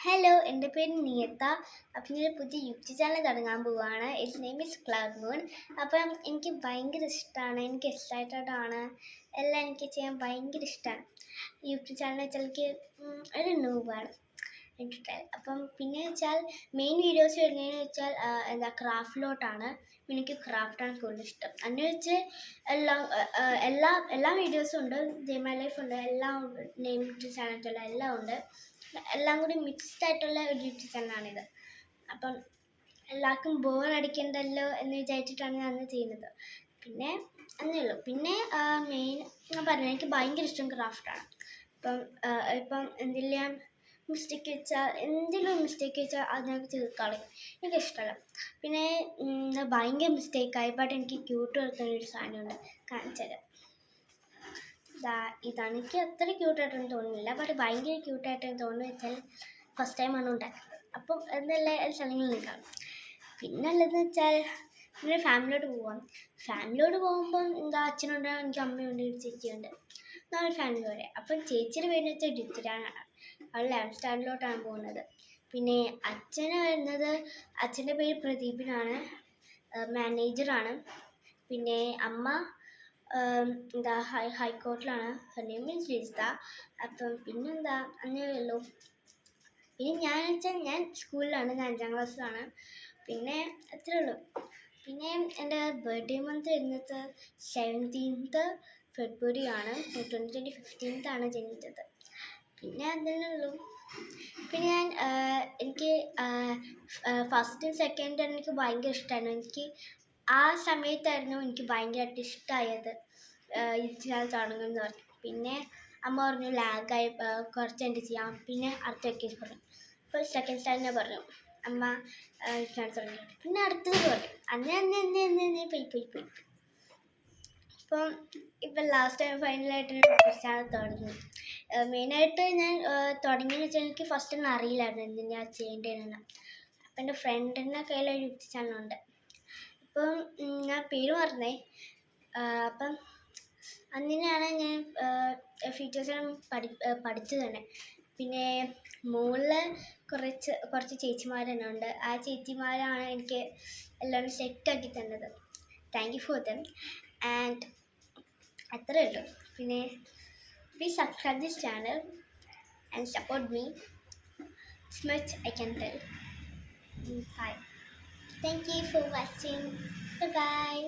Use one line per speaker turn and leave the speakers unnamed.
Hello, എൻ്റെ പേര് നിയത്ത. അപ്പം ഞാൻ പുതിയ യൂട്യൂബ് ചാനൽ തുടങ്ങാൻ പോവുകയാണ്. It's name is cloud moon. അപ്പം എനിക്ക് ഭയങ്കര ഇഷ്ടമാണ്, എനിക്ക് എക്സൈറ്റഡ് എല്ലാം എനിക്ക് ചെയ്യാൻ ഭയങ്കര ഇഷ്ടമാണ്. യൂട്യൂബ് ചാനൽ വെച്ചാൽ എനിക്ക് ഒരു നൂബാണ് എനിക്ക്. അപ്പം പിന്നെ വെച്ചാൽ മെയിൻ വീഡിയോസ് വരുന്നതെന്ന് വെച്ചാൽ ക്രാഫ്റ്റിലോട്ടാണ്. എനിക്ക് ക്രാഫ്റ്റാണ് കൂടുതൽ ഇഷ്ടം. എന്ന് വെച്ച് എല്ലാ വീഡിയോസും ഉണ്ട്, ജെ മൈ ലൈഫ് ഉണ്ട്, എല്ലാം നെയിം യൂട്യൂബ് ചാനലിലുള്ള എല്ലാം ഉണ്ട്. എല്ലാം കൂടി മിക്സ്ഡ് ആയിട്ടുള്ള ഒരു യൂട്യൂബ് ചാനലാണിത്. അപ്പം എല്ലാവർക്കും ബോർ അടിക്കണ്ടല്ലോ എന്ന് വിചാരിച്ചിട്ടാണ് ഞാൻ അന്ന് ചെയ്യുന്നത്. പിന്നെ അന്നേ ഉള്ളൂ. പിന്നെ മെയിൻ ഞാൻ പറഞ്ഞു, എനിക്ക് ഭയങ്കര ഇഷ്ടം ക്രാഫ്റ്റാണ്. ഇപ്പം എന്തെല്ലാം മിസ്റ്റേക്ക് വെച്ചാൽ അതിനൊക്കെ തീർക്കാളെ എനിക്കിഷ്ടമല്ല. പിന്നെ ഭയങ്കര മിസ്റ്റേക്കായി, ബട്ട് എനിക്ക് ക്യൂട്ട് വരുത്തുന്നൊരു സാധനമുണ്ട്, കാണിച്ചത്. ഇതാണ്. എനിക്ക് അത്ര ക്യൂട്ടായിട്ടൊന്നും തോന്നുന്നില്ല, ബട്ട് ഭയങ്കര ക്യൂട്ടായിട്ടൊന്നും തോന്നുന്നു വെച്ചാൽ ഫസ്റ്റ് ടൈമാണ് ഉണ്ടാക്കുന്നത്. അപ്പം എന്തെല്ലാം സ്ഥലങ്ങളിൽ നിൽക്കാം. പിന്നെ ഉള്ളതെന്ന് വെച്ചാൽ പിന്നെ ഫാമിലിയോട് പോകുമ്പം അച്ഛനുണ്ട്, എനിക്ക് അമ്മയുണ്ട്, ഒരു ചേച്ചിയുണ്ട്, നാല് ഫാമിലി വരെ. അപ്പം ചേച്ചിയുടെ പേര് വെച്ചാൽ ഡിത്തിരാനാണ്. അവൾ 11th സ്റ്റാൻഡേർഡിലോട്ടാണ് പോകുന്നത്. പിന്നെ അച്ഛൻ്റെ പേര് പ്രദീപിനാണ്, മാനേജറാണ്. പിന്നെ അമ്മ ഹൈക്കോർട്ടിലാണ്, നെയിം മീൻസ് ലിസ്ത. അപ്പം അങ്ങനെ ഉള്ളൂ. പിന്നെ ഞാൻ സ്കൂളിലാണ്, ഞാൻ 5ാം ക്ലാസ്സിലാണ്. പിന്നെ അത്രേ ഉള്ളൂ. പിന്നെ എൻ്റെ ബർത്ത്ഡേ മന്ത് വരുന്നത് 17th February ആണ്. 2015 ആണ് ജനിച്ചത്. പിന്നെ അതിനേ ഉള്ളൂ. പിന്നെ എനിക്ക് ഫസ്റ്റും സെക്കൻഡും എനിക്ക് ഭയങ്കര ഇഷ്ടമായിരുന്നു. എനിക്ക് ആ സമയത്തായിരുന്നു എനിക്ക് ഭയങ്കരമായിട്ട് ഇഷ്ടമായത് യൂട്യൂബ് തുടങ്ങുമെന്ന് പറഞ്ഞു. പിന്നെ അമ്മ പറഞ്ഞു ലാഗായി, കുറച്ച് എൻ്റെ ചെയ്യാം. പിന്നെ അടുത്ത വെക്കേഷൻ പറഞ്ഞു. ഇപ്പോൾ 2nd സ്റ്റാൻഡേർഡിനെ പറഞ്ഞു അമ്മ യൂട്യൂബ് തുടങ്ങി. പിന്നെ അടുത്തത് പറഞ്ഞു അന്നേ പോയി. ഇപ്പം ലാസ്റ്റ് ടൈം ഫൈനലായിട്ട് യൂട്യൂബ് ചാനൽ തുടങ്ങി. മെയിനായിട്ട് ഞാൻ തുടങ്ങിയെന്ന് വെച്ചാൽ എനിക്ക് ഫസ്റ്റ് ഒന്നും അറിയില്ലായിരുന്നു എന്തിനാണ് ചെയ്യേണ്ടതെന്ന്. അപ്പം എൻ്റെ ഫ്രണ്ടിൻ്റെ കയ്യിലൊരു യൂട്യൂബ് ചാനലുണ്ട്. അപ്പം ഞാൻ പേര് പറഞ്ഞേ. അപ്പം അങ്ങനെയാണ് ഞാൻ ഫീച്ചേഴ്സെല്ലാം പഠിച്ചത് തന്നെ. പിന്നെ മുകളിൽ കുറച്ച് ചേച്ചിമാരെന്നെ ഉണ്ട്. ആ ചേച്ചിമാരാണ് എനിക്ക് എല്ലാം സെറ്റാക്കി തന്നത്. Thank you for them. And അത്രേ ഉള്ളൂ. പിന്നെ please subscribe this channel and support me. This much I can tell. Bye. Thank you for watching. Bye-bye.